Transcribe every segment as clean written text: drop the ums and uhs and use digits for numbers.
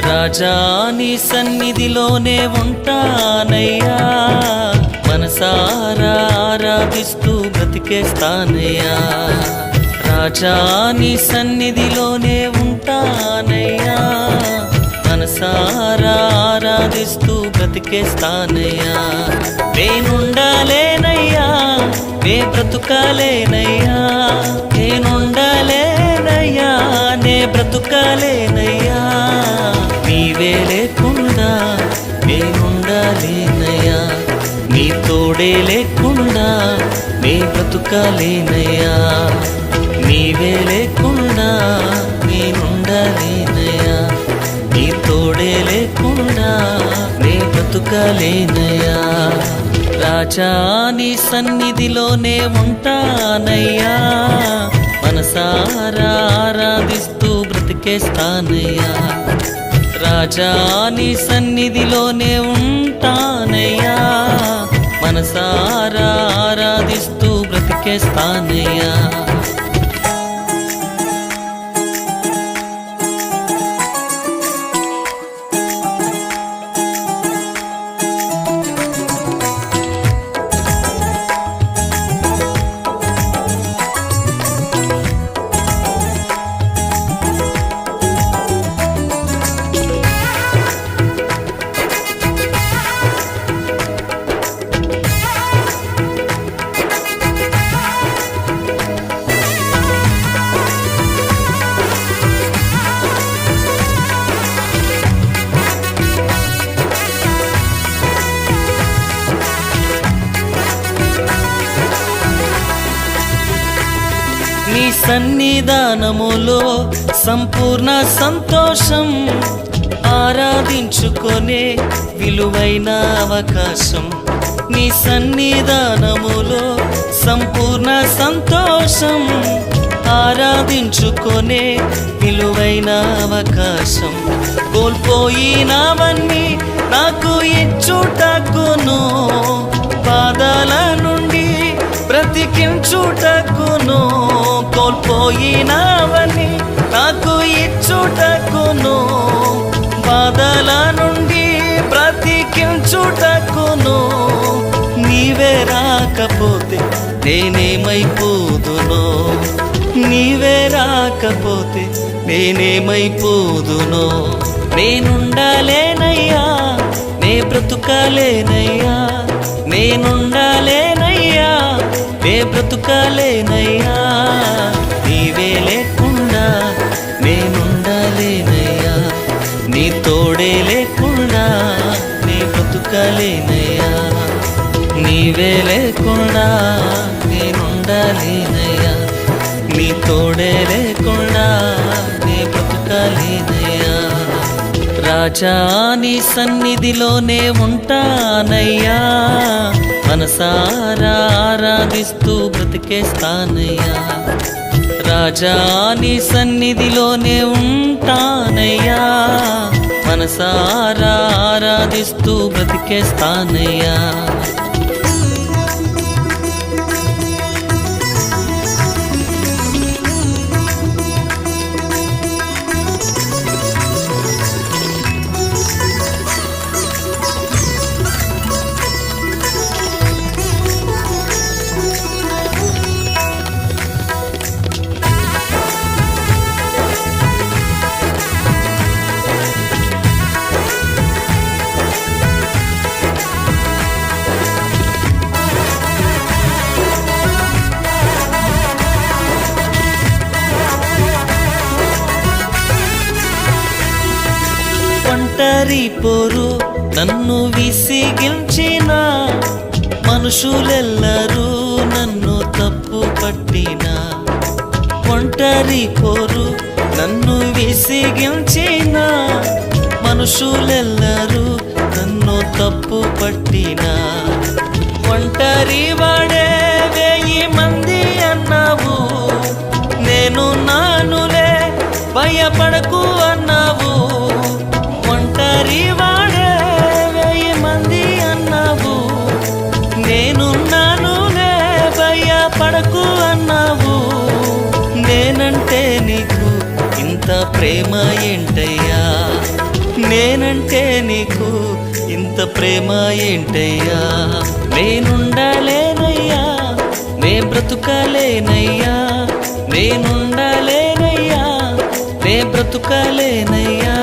రాజా నీ సన్నిధిలోనే ఉంటానయ్యా, మనసారా ఆరాధిస్తూ బ్రతికేస్తానయ్యా. రాజా నీ సన్నిధిలోనే ఉంటానయ్యా, మనసారా ఆరాధిస్తూ బ్రతికేస్తానయ్యా. నేనుండాలేనయ్యా, నే బ్రతుకాలేనయ్యా, నేనుండాలేనయ్యా, నే బ్రతుకాలేనయ్యా. నీవే లేకుండా నేనుండాలేనయ్యా, నీ తోడే లేకుండా నే బ్రతుకాలేనయ్యా. నీవే లేకుండా నేనుండాలేనయ్యా, నీ తోడే లేకుండా నే బ్రతుకాలేనయ్యా. రాజా నీ సన్నిధిలోనే ఉంటానయ్యా, మనసారా ఆరాధిస్తూ బ్రతికేస్తానయ్యా. రాజా నీ సన్నిధిలోనే ఉంటానయ్యా, మనసారా ఆరాధిస్తూ బ్రతికేస్తానయ్యా. నీ సన్నిధానములో సంపూర్ణ సంతోషం, ఆరాధించుకొనే విలువైన అవకాశం. నీ సన్నిధానములో సంపూర్ణ సంతోషం, ఆరాధించుకొనే విలువైన అవకాశం. కోల్పోయినవన్నీ నాకు ఇచ్చుటకును, బాధల నుండి బ్రతికించుటకును. కోల్పోయినవన్నీ నాకు ఇచ్చుటకును, బాధల నుండి బ్రతికించుటకును. నీవే రాకపోతే నేనేమైపోదునో, నీవే రాకపోతే నేనేమైపోదునో. నేనుండాలేనయ్యా, నే బ్రతుకాలేనయ్యా, నేనుండాలేనయ్యా, నే బ్రతుకాలేనయ్యా. నీవే లేకుండా నేనుండాలేనయ్యా, నీ తోడే లేకుండా నే బ్రతుకాలేనయ్యా. నీవే లేకుండా నేనుండాలేనయ్యా, నీ తోడే లేకుండా నే బ్రతుకాలేనయ్యా. రాజా నీ సన్నిధిలోనే ఉంటానయ్యా, మనసారా ఆరాధిస్తూ బ్రతికేస్తానయ్యా. రాజా నీ సన్నిధిలోనే ఉంటానయ్యా, మనసారా ఆరాధిస్తూ బ్రతికేస్తానయ్యా. ఒంటరి పోరు నన్ను విసిగించిన, మనుషులెల్లరూ నన్ను తప్పు పట్టిన. ఒంటరి పోరు నన్ను విసిగించిన, మనుషులెల్లరూ నన్ను తప్పు పట్టిన. ఒంటరి వాడే 1000 మంది అన్నావు, నేను నానులే భయపడకు అన్నావు. ఒంటరి వాడే 1000 మంది అన్నావు, నేనున్నానులే భయపడకు అన్నావు. నేనంటే నీకు ఇంత ప్రేమ ఏంటయ్యా, నేనంటే నీకు ఇంత ప్రేమ ఏంటయ్యా, నేనుండలేనయ్యా, నే బ్రతుకలేనయ్యా, నేనుండలేనయ్యా, నే బ్రతుకలేనయ్యా,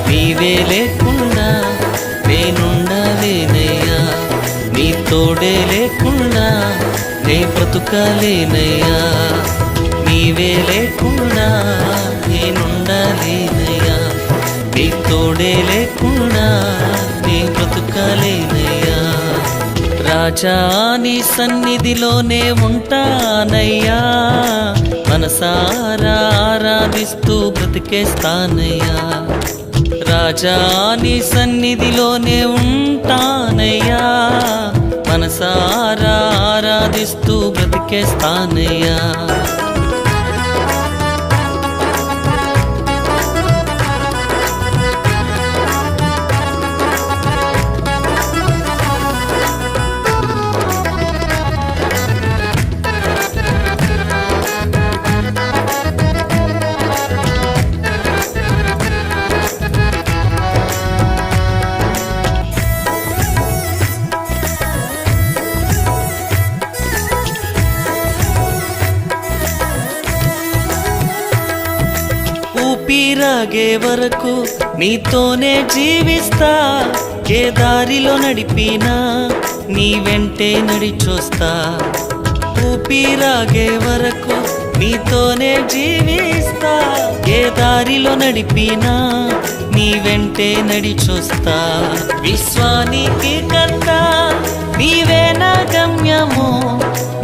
నీవే లేకుండా నేనుండలేనయ్యా, నీ తోడే లేకుండా నే బ్రతుకలేనయ్యా, నీవే లేకుండా నేనుండలేనయ్యా, నీ తోడే లేకుండా నీ బ్రతుకలేనయ్యా. రాజా నీ సన్నిధిలోనే ఉంటానయ్యా, మనసారా ఆరాధిస్తూ బ్రతికేస్తానయ్యా. రాజా నీ సన్నిధిలోనే ఉంటానయ్యా, మనసారా ఆరాధిస్తూ బ్రతికేస్తానయ్యా. ఊపిరాగే వరకు నీతోనే జీవిస్తా, ఏ దారిలో నడిపినా నీ వెంటే నడిచొస్తా. ఊపిరాగే వరకు నీతోనే జీవిస్తా, ఏ దారిలో నడిపినా నీ వెంటే నడిచొస్తా. విశ్వానికి కర్త నీవే నా గమ్యము,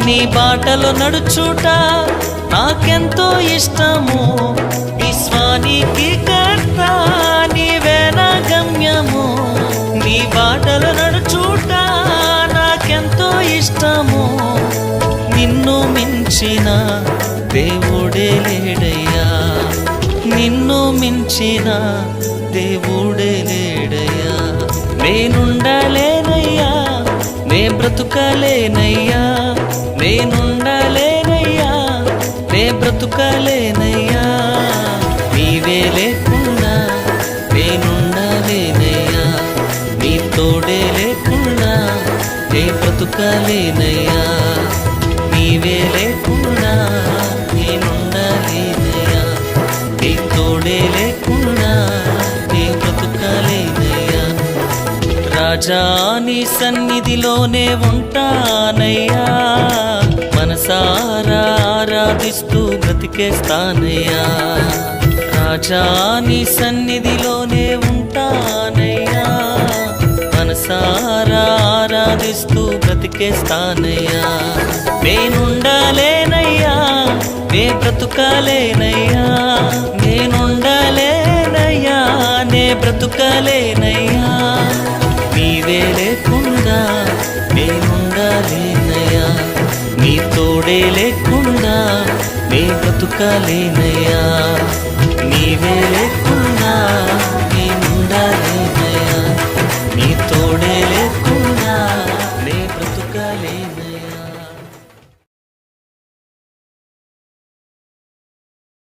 నీ బాటలో నడుచుట నాకెంతో ఇష్టము. విశ్వానికి కర్త నీవే నా గమ్యము, నీ బాటలో నడుచుట నాకెంతో ఇష్టము. నిన్ను మించిన దేవుడే లేడయ్యా, నిన్ను మించిన దేవుడే లేడయ్యా. నేనుండలేనయ్యా, నే బ్రతుకలేనయ్యా, నేనుండలేనయ్యా, నే బ్రతుకలేనయ్యా, నీవే లేకుండా నేనుండలేనయ్యా, నీ తోడే లేకుండా నే బ్రతుకలేనయ్యా, నీవే లేకుండా నేనుండలేనయ్యా, నీ తోడే లేకుండా నే బ్రతుకలేనయ్యా. రాజా నీ సన్నిధిలోనే ఉంటానయ్యా, మనసారా ఆరాధిస్తూ బ్రతికేస్తానయ్యా. రాజా నీ సన్నిధిలోనే ఉంటానయ్యా, మనసారా ఆరాధిస్తూ బ్రతికేస్తానయ్యా. నేనుండలేనయ్యా, నే బ్రతుకలేనయ్యా, నేనుండలేనయ్యా, నే బ్రతుకలేనయ్యా, నీవే లేకుండా నేనుండలేనయ్యా, నీ తోడే లేకుండా నే బ్రతుకలేనయ్యా, నీవే లేకుండా